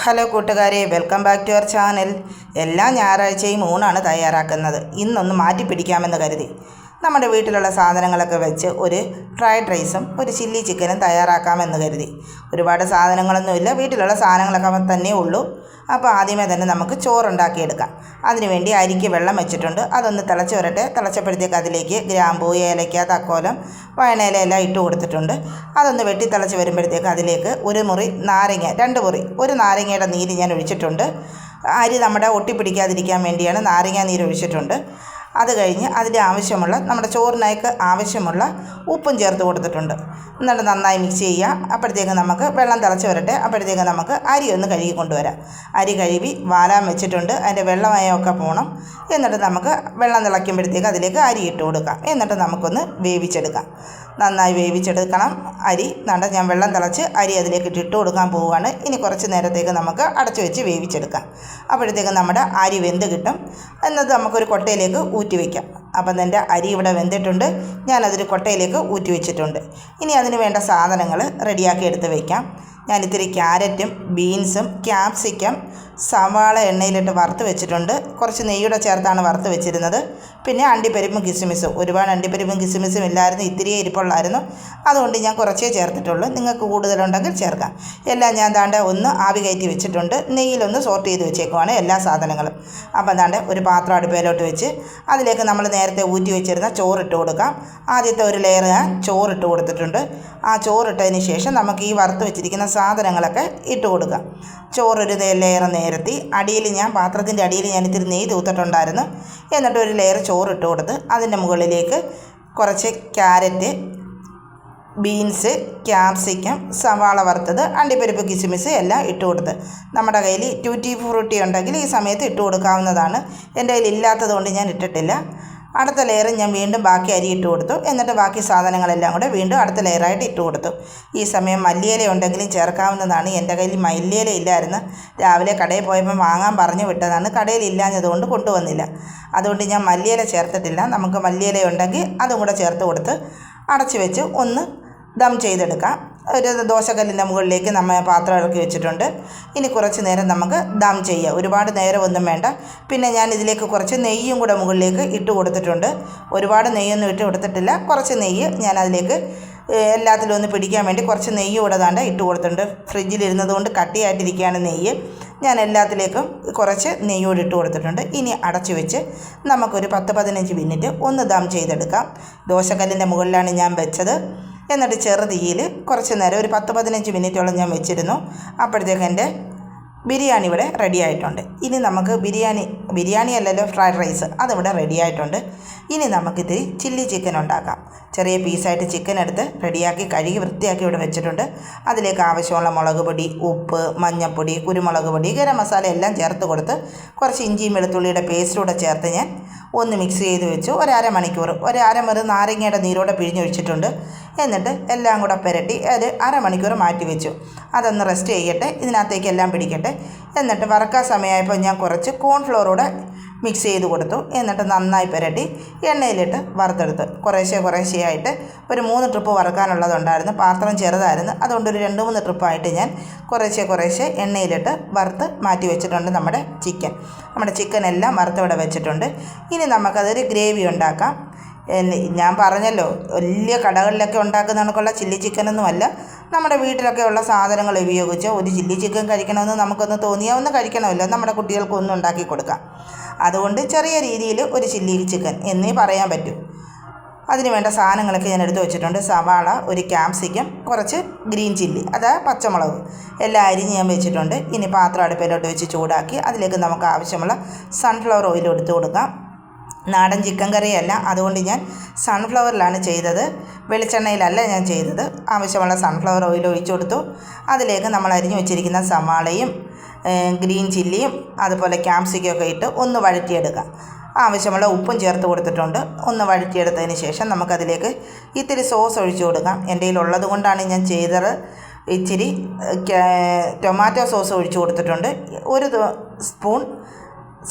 Hello കൂട്ടുകാരെ, welcome back to our channel. എല്ലാ ഞായറാഴ്ചയും ഊണാണ് തയ്യാറാക്കുന്നത്. ഇന്നൊന്ന് മാറ്റി പിടിക്കാമെന്ന് കരുതി നമ്മുടെ വീട്ടിലുള്ള സാധനങ്ങളൊക്കെ വെച്ച് ഒരു ഫ്രൈഡ് റൈസും ഒരു ചില്ലി ചിക്കനും തയ്യാറാക്കാമെന്ന് കരുതി. ഒരുപാട് സാധനങ്ങളൊന്നുമില്ല, വീട്ടിലുള്ള സാധനങ്ങളൊക്കെ തന്നെ ഉള്ളൂ. അപ്പോൾ ആദ്യമേ തന്നെ നമുക്ക് ചോറുണ്ടാക്കിയെടുക്കാം. അതിനുവേണ്ടി അരിക്ക് വെള്ളം വെച്ചിട്ടുണ്ട്. അതൊന്ന് തിളച്ച് വരട്ടെ. തിളച്ചപ്പോഴത്തേക്ക് അതിലേക്ക് ഗ്രാമ്പൂ, ഏലക്ക, തക്കോലം, വയണയില എല്ലാം ഇട്ട് കൊടുത്തിട്ടുണ്ട്. അതൊന്ന് വെട്ടി തിളച്ച് വരുമ്പോഴത്തേക്ക് അതിലേക്ക് ഒരു മുറി നാരങ്ങ, 2 മുറി, ഒരു നാരങ്ങയുടെ നീര് ഞാൻ ഒഴിച്ചിട്ടുണ്ട്. അരി നമ്മുടെ ഒട്ടിപ്പിടിക്കാതിരിക്കാൻ വേണ്ടിയാണ് നാരങ്ങ നീര് ഒഴിച്ചിട്ടുണ്ട്. അത് കഴിഞ്ഞ് അതിൻ്റെ ആവശ്യമുള്ള, നമ്മുടെ ചോറിനേക്ക് ആവശ്യമുള്ള ഉപ്പും ചേർത്ത് കൊടുത്തിട്ടുണ്ട്. എന്നിട്ട് നന്നായി മിക്സ് ചെയ്യുക. അപ്പോഴത്തേക്ക് നമുക്ക് വെള്ളം തിളച്ച് വരട്ടെ. അപ്പോഴത്തേക്ക് നമുക്ക് അരി ഒന്ന് കഴുകി കൊണ്ടുവരാം. അരി കഴുകി വാലാൻ വെച്ചിട്ടുണ്ട്. അതിൻ്റെ വെള്ളമയമൊക്കെ പോകണം. എന്നിട്ട് നമുക്ക് വെള്ളം തിളയ്ക്കുമ്പോഴത്തേക്ക് അതിലേക്ക് അരി ഇട്ട് കൊടുക്കാം. എന്നിട്ട് നമുക്കൊന്ന് വേവിച്ചെടുക്കാം. നന്നായി വേവിച്ചെടുക്കണം അരി. ഞാൻ വെള്ളം തിളച്ച് അരി അതിലേക്ക് ഇട്ട് കൊടുക്കാൻ പോവുകയാണ്. ഇനി കുറച്ച് നേരത്തേക്ക് നമുക്ക് അടച്ചു വെച്ച് വേവിച്ചെടുക്കാം. അപ്പോഴത്തേക്ക് നമ്മുടെ അരി വെന്ത് കിട്ടും. എന്നിട്ട് നമുക്കൊരു കൊട്ടയിലേക്ക് ഊറ്റി വയ്ക്കാം. അപ്പം എൻ്റെ അരി ഇവിടെ വെന്തിട്ടുണ്ട്. ഞാനതൊരു കൊട്ടയിലേക്ക് ഊറ്റി വെച്ചിട്ടുണ്ട്. ഇനി അതിന് വേണ്ട സാധനങ്ങൾ റെഡിയാക്കി എടുത്ത് വയ്ക്കാം. ഞാനിത്തിരി ക്യാരറ്റും ബീൻസും ക്യാപ്സിക്കം സവാള എണ്ണയിലിട്ട് വറുത്ത് വെച്ചിട്ടുണ്ട്. കുറച്ച് നെയ്യുടെ ചേർത്താണ് വറുത്ത് വെച്ചിരുന്നത്. പിന്നെ അണ്ടിപ്പരിപ്പും കിസ്മിസും. ഒരുപാട് അണ്ടിപ്പരിപ്പും കിസ്മിസും ഇല്ലായിരുന്നു, ഇത്തിരിയേ ഇരിപ്പുള്ളായിരുന്നു. അതുകൊണ്ട് ഞാൻ കുറച്ചേ ചേർത്തിട്ടുള്ളൂ. നിങ്ങൾക്ക് കൂടുതലുണ്ടെങ്കിൽ ചേർക്കാം. എല്ലാം ഞാൻ ഒന്ന് ആവി കയറ്റി വെച്ചിട്ടുണ്ട്. നെയ്യിലൊന്ന് സോർട്ട് ചെയ്ത് വെച്ചേക്കുവാണ് എല്ലാ സാധനങ്ങളും. അപ്പം ഒരു പാത്രം അടുപ്പയിലോട്ട് വെച്ച് അതിലേക്ക് നമ്മൾ നേരത്തെ ഊറ്റി വെച്ചിരുന്ന ചോറിട്ട് കൊടുക്കാം. ആദ്യത്തെ ഒരു ലെയർ ഞാൻ ചോറിട്ട് കൊടുത്തിട്ടുണ്ട്. ആ ചോറിട്ടതിന് ശേഷം നമുക്ക് ഈ വറുത്ത് വെച്ചിരിക്കുന്ന സാധനങ്ങളൊക്കെ ഇട്ട് കൊടുക്കാം. ചോറൊരു ലെയർ നിരത്തി പാത്രത്തിൻ്റെ അടിയിൽ ഞാൻ ഇത്തിരി നെയ്യ് തൂത്തിട്ടുണ്ടായിരുന്നു. എന്നിട്ട് ഒരു ലെയർ ചോറിട്ട് കൊടുത്ത് അതിൻ്റെ മുകളിലേക്ക് കുറച്ച് ക്യാരറ്റ്, ബീൻസ്, ക്യാപ്സിക്കം, സവാള വറുത്തത്, അണ്ടിപ്പരിപ്പ്, കിസ്മിസ് എല്ലാം ഇട്ട് കൊടുത്ത്. നമ്മുടെ കയ്യിൽ ട്യൂട്ടി ഫ്രൂട്ടി ഉണ്ടെങ്കിൽ ഈ സമയത്ത് ഇട്ട് കൊടുക്കാവുന്നതാണ്. എൻ്റെ കയ്യിൽ ഇല്ലാത്തത് കൊണ്ട് ഞാൻ ഇട്ടിട്ടില്ല. അടുത്ത ലെയർ ഞാൻ വീണ്ടും ബാക്കി അരി ഇട്ട് കൊടുത്തു. എന്നിട്ട് ബാക്കി സാധനങ്ങളെല്ലാം കൂടെ വീണ്ടും അടുത്ത ലെയറായിട്ട് ഇട്ട് കൊടുത്തു. ഈ സമയം മല്ലിയില ഉണ്ടെങ്കിലും ചേർക്കാവുന്നതാണ്. എൻ്റെ കയ്യിൽ മല്ലിയില ഇല്ലായിരുന്നു. രാവിലെ കടയിൽ പോയപ്പോൾ വാങ്ങാൻ പറഞ്ഞു വിട്ടതാണ്. കടയിൽ ഇല്ലാഞ്ഞതുകൊണ്ട് കൊണ്ടുവന്നില്ല. അതുകൊണ്ട് ഞാൻ മല്ലിയില ചേർത്തിട്ടില്ല. നമുക്ക് മല്ലിയില ഉണ്ടെങ്കിൽ അതും കൂടെ ചേർത്ത് കൊടുത്ത് അടച്ച് വെച്ച് ഒന്ന് ദം ചെയ്തെടുക്കാം. ഒരു ദോശക്കല്ലിൻ്റെ മുകളിലേക്ക് നമ്മൾ പാത്രം ഇറക്കി വെച്ചിട്ടുണ്ട്. ഇനി കുറച്ച് നേരം നമുക്ക് ദം ചെയ്യാം. ഒരുപാട് നേരമൊന്നും വേണ്ട. പിന്നെ ഞാൻ ഇതിലേക്ക് കുറച്ച് നെയ്യും കൂടെ മുകളിലേക്ക് ഇട്ട് കൊടുത്തിട്ടുണ്ട്. ഒരുപാട് നെയ്യൊന്നും ഇട്ട് കൊടുത്തിട്ടില്ല. കുറച്ച് നെയ്യ് ഞാൻ അതിലേക്ക് എല്ലാത്തിലും ഒന്ന് പിടിക്കാൻ വേണ്ടി കുറച്ച് നെയ്യ് കൂടെ ഇട്ട് കൊടുത്തിട്ടുണ്ട്. ഫ്രിഡ്ജിലിരുന്നത് കൊണ്ട് കട്ടിയായിട്ടിരിക്കുകയാണ് നെയ്യ്. ഞാൻ എല്ലാത്തിലേക്കും കുറച്ച് നെയ്യോട് ഇട്ട് കൊടുത്തിട്ടുണ്ട്. ഇനി അടച്ചു വെച്ച് നമുക്കൊരു 10-15 മിനിറ്റ് ഒന്ന് ദം ചെയ്തെടുക്കാം. ദോശക്കല്ലിൻ്റെ മുകളിലാണ് ഞാൻ വെച്ചത്. എന്നിട്ട് ചെറുതീയിൽ കുറച്ച് നേരം ഒരു 10-15 മിനിറ്റോളം ഞാൻ വെച്ചിരുന്നു. അപ്പോഴത്തേക്ക് എൻ്റെ ബിരിയാണി ഇവിടെ റെഡി ആയിട്ടുണ്ട്. ഇനി നമുക്ക് ബിരിയാണി അല്ലല്ലോ, ഫ്രൈഡ് റൈസ്, അതിവിടെ റെഡി ആയിട്ടുണ്ട്. ഇനി നമുക്കിത്തിരി ചില്ലി ചിക്കൻ ഉണ്ടാക്കാം. ചെറിയ പീസായിട്ട് ചിക്കൻ എടുത്ത് റെഡിയാക്കി കഴുകി വൃത്തിയാക്കി ഇവിടെ വെച്ചിട്ടുണ്ട്. അതിലേക്ക് ആവശ്യമുള്ള മുളക് പൊടി, ഉപ്പ്, മഞ്ഞൾപ്പൊടി, കുരുമുളക് പൊടി, ഗരം മസാല എല്ലാം ചേർത്ത് കൊടുത്ത് കുറച്ച് ഇഞ്ചിയും വെളുത്തുള്ളിയുടെ പേസ്റ്റൂടെ ചേർത്ത് ഞാൻ ഒന്ന് മിക്സ് ചെയ്ത് വെച്ചു. ഒരു അരമുറി നാരങ്ങയുടെ നീരോടെ പിഴിഞ്ഞൊഴിച്ചിട്ടുണ്ട്. എന്നിട്ട് എല്ലാം കൂടെ പുരട്ടി ഒരു അരമണിക്കൂർ മാറ്റി വെച്ചു. അതൊന്ന് റെസ്റ്റ് ചെയ്യട്ടെ, ഇതിനകത്തേക്ക് എല്ലാം പിടിക്കട്ടെ. എന്നിട്ട് വറക്കാൻ സമയമായപ്പോൾ ഞാൻ കുറച്ച് കോൺഫ്ലോറൂടെ മിക്സ് ചെയ്ത് കൊടുത്തു. എന്നിട്ട് നന്നായി പുരട്ടി എണ്ണയിലിട്ട് വറുത്തെടുത്തു. കുറേശ്ശെയായിട്ട് ഒരു 3 ട്രിപ്പ് വറുക്കാനുള്ളതുണ്ടായിരുന്നു. പാത്രം ചെറുതായിരുന്നു, അതുകൊണ്ട് ഒരു 2-3 ട്രിപ്പായിട്ട് ഞാൻ കുറേശ്ശെ എണ്ണയിലിട്ട് വറുത്ത് മാറ്റി വെച്ചിട്ടുണ്ട്. നമ്മുടെ ചിക്കൻ എല്ലാം വറുത്തിവിടെ വെച്ചിട്ടുണ്ട്. ഇനി നമുക്കതൊരു ഗ്രേവി ഉണ്ടാക്കാം. ഞാൻ പറഞ്ഞല്ലോ, വലിയ കടകളിലൊക്കെ ഉണ്ടാക്കുന്ന കണക്കുള്ള ചില്ലി ചിക്കനൊന്നുമല്ല. നമ്മുടെ വീട്ടിലൊക്കെ ഉള്ള സാധനങ്ങൾ ഉപയോഗിച്ച് ഒരു ചില്ലി ചിക്കൻ കഴിക്കണമെന്ന് നമുക്കൊന്ന് തോന്നിയാൽ ഒന്ന് കഴിക്കണമല്ലോ. നമ്മുടെ കുട്ടികൾക്ക് ഒന്ന് ഉണ്ടാക്കി കൊടുക്കാം. അതുകൊണ്ട് ചെറിയ രീതിയിൽ ഒരു ചില്ലി ചിക്കൻ എന്നേ പറയാൻ പറ്റൂ. അതിന് വേണ്ട സാധനങ്ങളൊക്കെ ഞാൻ എടുത്ത് വെച്ചിട്ടുണ്ട്. സവാള, ഒരു ക്യാപ്സിക്കം, കുറച്ച് ഗ്രീൻ ചില്ലി, പച്ചമുളക് എല്ലാം അരിഞ്ഞ് ഞാൻ വെച്ചിട്ടുണ്ട്. ഇനി പാത്രം അടുപ്പിലോട്ട് വെച്ച് ചൂടാക്കി അതിലേക്ക് നമുക്ക് ആവശ്യമുള്ള സൺഫ്ലവർ ഓയിൽ എടുത്ത് കൊടുക്കാം. നാടൻ ചിക്കൻ കറിയല്ല, അതുകൊണ്ട് ഞാൻ സൺഫ്ലവറിലാണ് ചെയ്തത്, വെളിച്ചെണ്ണയിലല്ല ഞാൻ ചെയ്തത്. ആവശ്യമുള്ള സൺഫ്ലവർ ഓയിൽ ഒഴിച്ചു കൊടുത്തു. അതിലേക്ക് നമ്മൾ അരിഞ്ഞു വെച്ചിരിക്കുന്ന സവാളയും ഗ്രീൻ ചില്ലിയും അതുപോലെ ക്യാപ്സിക്കമൊക്കെ ഇട്ട് ഒന്ന് വഴറ്റിയെടുക്കാം. ആവശ്യമുള്ള ഉപ്പും ചേർത്ത് കൊടുത്തിട്ടുണ്ട്. ഒന്ന് വഴറ്റിയെടുത്തതിന് ശേഷം നമുക്കതിലേക്ക് ഇത്തിരി സോസ് ഒഴിച്ചു കൊടുക്കാം. എൻ്റെ കയ്യിലുള്ളത് കൊണ്ടാണ് ഞാൻ ചെയ്തത്. ഇച്ചിരി ടൊമാറ്റോ സോസ് ഒഴിച്ചു കൊടുത്തിട്ടുണ്ട്. 1 സ്പൂൺ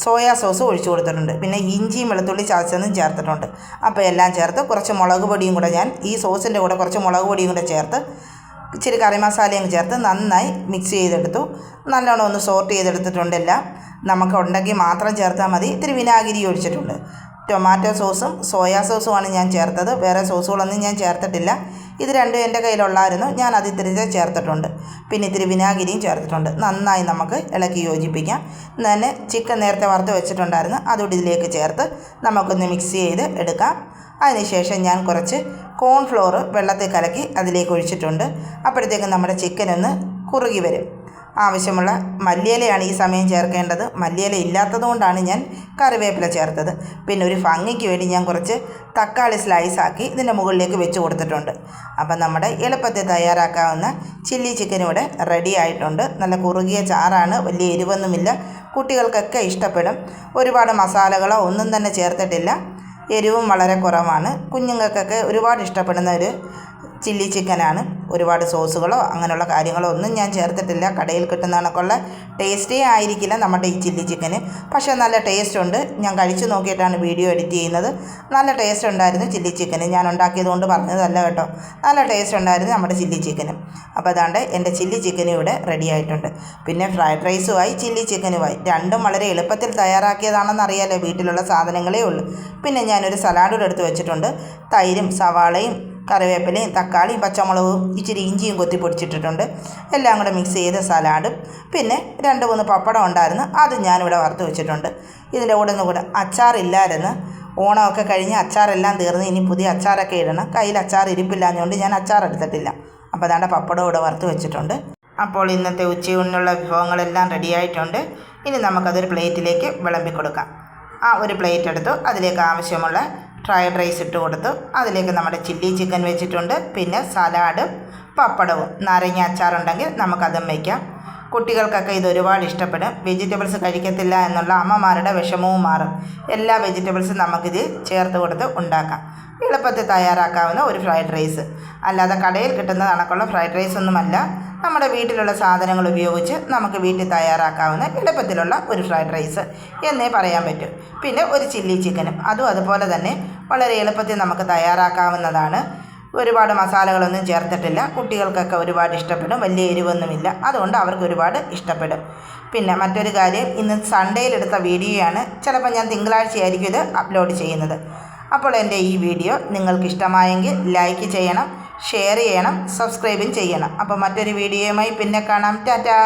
സോയാ സോസ് ഒഴിച്ചു കൊടുത്തിട്ടുണ്ട്. പിന്നെ ഇഞ്ചിയും വെളുത്തുള്ളി ചതച്ചതും ചേർത്തിട്ടുണ്ട്. അപ്പോൾ എല്ലാം ചേർത്ത് കുറച്ച് മുളക് പൊടിയും കൂടെ ഞാൻ ഈ സോസിൻ്റെ കൂടെ കുറച്ച് മുളക് പൊടിയും കൂടെ ചേർത്ത് ഇച്ചിരി കറി മസാലയും ചേർത്ത് നന്നായി മിക്സ് ചെയ്തെടുത്തു. നല്ലോണം ഒന്ന് സോർട്ട് ചെയ്തെടുത്തിട്ടുണ്ട് എല്ലാം. നമുക്ക് ഉണ്ടെങ്കിൽ മാത്രം ചേർത്താൽ മതി. ഇത്തിരി വിനാഗിരി ഒഴിച്ചിട്ടുണ്ട്. ടൊമാറ്റോ സോസും സോയാ സോസുമാണ് ഞാൻ ചേർത്തത്. വേറെ സോസുകളൊന്നും ഞാൻ ചേർത്തിട്ടില്ല. ഇത് രണ്ടും എൻ്റെ കയ്യിലുള്ളായിരുന്നു. ഞാൻ അത് ഇത്തിരി ചേർത്തിട്ടുണ്ട്. പിന്നെ ഇത്തിരി വിനാഗിരിയും ചേർത്തിട്ടുണ്ട്. നന്നായി നമുക്ക് ഇളക്കി യോജിപ്പിക്കാം. തന്നെ ചിക്കൻ നേരത്തെ വറുത്ത് വെച്ചിട്ടുണ്ടായിരുന്നു. അതുകൂടി ഇതിലേക്ക് ചേർത്ത് നമുക്കൊന്ന് മിക്സ് ചെയ്ത് എടുക്കാം. അതിനുശേഷം ഞാൻ കുറച്ച് കോൺഫ്ലോർ വെള്ളത്തിൽ കലക്കി അതിലേക്ക് ഒഴിച്ചിട്ടുണ്ട്. അപ്പോഴത്തേക്കും നമ്മുടെ ചിക്കനൊന്ന് കുറുകി വരും. ആവശ്യമുള്ള മല്ലിയിലയാണ് ഈ സമയം ചേർക്കേണ്ടത്. മല്ലിയില ഇല്ലാത്തതുകൊണ്ടാണ് ഞാൻ കറിവേപ്പില ചേർത്തത്. പിന്നെ ഒരു ഭംഗിക്ക് വേണ്ടി ഞാൻ കുറച്ച് തക്കാളി സ്ലൈസാക്കി ഇതിൻ്റെ മുകളിലേക്ക് വെച്ച് കൊടുത്തിട്ടുണ്ട്. അപ്പം നമ്മുടെ എളുപ്പത്തിൽ തയ്യാറാക്കാവുന്ന ചില്ലി ചിക്കൻ ഇവിടെ റെഡി ആയിട്ടുണ്ട്. നല്ല കുറുകിയ ചാറാണ്, വലിയ എരിവൊന്നുമില്ല. കുട്ടികൾക്കൊക്കെ ഇഷ്ടപ്പെടും. ഒരുപാട് മസാലകളോ ഒന്നും തന്നെ ചേർത്തിട്ടില്ല. എരിവും വളരെ കുറവാണ്. കുഞ്ഞുങ്ങൾക്കൊക്കെ ഒരുപാട് ഇഷ്ടപ്പെടുന്ന ഒരു ചില്ലി ചിക്കനാണ്. ഒരുപാട് സോസുകളോ അങ്ങനെയുള്ള കാര്യങ്ങളോ ഒന്നും ഞാൻ ചേർത്തിട്ടില്ല. കടയിൽ കിട്ടുന്ന കണക്കുള്ള ടേസ്റ്റേ ആയിരിക്കില്ല നമ്മുടെ ഈ ചില്ലി ചിക്കന്. പക്ഷേ നല്ല ടേസ്റ്റ് ഉണ്ട്. ഞാൻ കഴിച്ചു നോക്കിയിട്ടാണ് വീഡിയോ എഡിറ്റ് ചെയ്യുന്നത്. നല്ല ടേസ്റ്റ് ഉണ്ടായിരുന്നു ചില്ലി ചിക്കന്. ഞാൻ ഉണ്ടാക്കിയത് കൊണ്ട് പറഞ്ഞതല്ല കേട്ടോ. നല്ല ടേസ്റ്റ് ഉണ്ടായിരുന്നു നമ്മുടെ ചില്ലി ചിക്കന്. അപ്പോൾ അതാണ്ട് എൻ്റെ ചില്ലി ചിക്കനും ഇവിടെ റെഡി ആയിട്ടുണ്ട്. പിന്നെ ഫ്രൈഡ് റൈസുമായി ചില്ലി ചിക്കനുമായി രണ്ടും വളരെ എളുപ്പത്തിൽ തയ്യാറാക്കിയതാണെന്ന് അറിയാലോ. വീട്ടിലുള്ള സാധനങ്ങളേ ഉള്ളൂ. പിന്നെ ഞാനൊരു സലാഡ് കൂടെ എടുത്ത് വെച്ചിട്ടുണ്ട്. തൈരും സവാളയും കറിവേപ്പിലയും തക്കാളിയും പച്ചമുളകും ഇച്ചിരി ഇഞ്ചിയും കൊത്തി പൊടിച്ചിട്ടിട്ടുണ്ട്. എല്ലാം കൂടെ മിക്സ് ചെയ്ത സലാഡും പിന്നെ 2-3 പപ്പടം ഉണ്ടായിരുന്നു. അത് ഞാനിവിടെ വറുത്ത് വെച്ചിട്ടുണ്ട്. ഇതിൻ്റെ കൂടെ അച്ചാറില്ലായിരുന്നു. ഓണമൊക്കെ കഴിഞ്ഞ് അച്ചാറെല്ലാം തീർന്ന് ഇനി പുതിയ അച്ചാറൊക്കെ ഇടണം. കയ്യിൽ അച്ചാർ ഇരിപ്പില്ലാഞ്ഞുകൊണ്ട് ഞാൻ അച്ചാർ എടുത്തിട്ടില്ല. അപ്പോൾ അതാണ്ട് പപ്പടം ഇവിടെ വറുത്ത് വെച്ചിട്ടുണ്ട്. അപ്പോൾ ഇന്നത്തെ ഉച്ചയൂണിനുള്ള വിഭവങ്ങളെല്ലാം റെഡിയായിട്ടുണ്ട്. ഇനി നമുക്കതൊരു പ്ലേറ്റിലേക്ക് വിളമ്പി കൊടുക്കാം. ഒരു പ്ലേറ്റ് എടുത്തു. അതിലേക്ക് ആവശ്യമുള്ള ഫ്രൈഡ് റൈസ് ഇട്ട് കൊടുത്തു. അതിലേക്ക് നമ്മുടെ ചില്ലി ചിക്കൻ വെച്ചിട്ടുണ്ട്. പിന്നെ സലാഡും പപ്പടവും നാരങ്ങ അച്ചാറുണ്ടെങ്കിൽ നമുക്കതും വയ്ക്കാം. കുട്ടികൾക്കൊക്കെ ഇത് ഒരുപാട് ഇഷ്ടപ്പെടും. വെജിറ്റബിൾസ് കഴിക്കത്തില്ല എന്നുള്ള അമ്മമാരുടെ വിഷമവും മാറും. എല്ലാ വെജിറ്റബിൾസും നമുക്കിത് ചേർത്ത് കൊടുത്ത് ഉണ്ടാക്കാം. എളുപ്പത്തിൽ തയ്യാറാക്കാവുന്ന ഒരു ഫ്രൈഡ് റൈസ്. അല്ലാതെ കടയിൽ കിട്ടുന്ന കണക്കുള്ള ഫ്രൈഡ് റൈസ് ഒന്നുമല്ല. നമ്മുടെ വീട്ടിലുള്ള സാധനങ്ങൾ ഉപയോഗിച്ച് നമുക്ക് വീട്ടിൽ തയ്യാറാക്കാവുന്ന എളുപ്പത്തിലുള്ള ഒരു ഫ്രൈഡ് റൈസ് എന്നേ പറയാൻ പറ്റും. പിന്നെ ഒരു ചില്ലി ചിക്കനും അതും അതുപോലെ തന്നെ വളരെ എളുപ്പത്തിൽ നമുക്ക് തയ്യാറാക്കാവുന്നതാണ്. ഒരുപാട് മസാലകളൊന്നും ചേർത്തിട്ടില്ല. കുട്ടികൾക്കൊക്കെ ഒരുപാട് ഇഷ്ടപ്പെടും. വലിയ എരിവൊന്നുമില്ല. അതുകൊണ്ട് അവർക്ക് ഒരുപാട് ഇഷ്ടപ്പെടും. പിന്നെ മറ്റൊരു കാര്യം, ഇന്ന് സൺഡേയിലെടുത്ത വീഡിയോയാണ്. ചിലപ്പോൾ ഞാൻ തിങ്കളാഴ്ചയായിരിക്കും ഇത് അപ്ലോഡ് ചെയ്യുന്നത്. അപ്പോൾ എൻ്റെ ഈ വീഡിയോ നിങ്ങൾക്ക് ഇഷ്ടമായെങ്കിൽ ലൈക്ക് ചെയ്യണം, ഷെയർ ചെയ്യണം, സബ്സ്ക്രൈബും ചെയ്യണം. അപ്പോൾ മറ്റൊരു വീഡിയോയുമായി പിന്നെ കാണാം. ടാറ്റാ.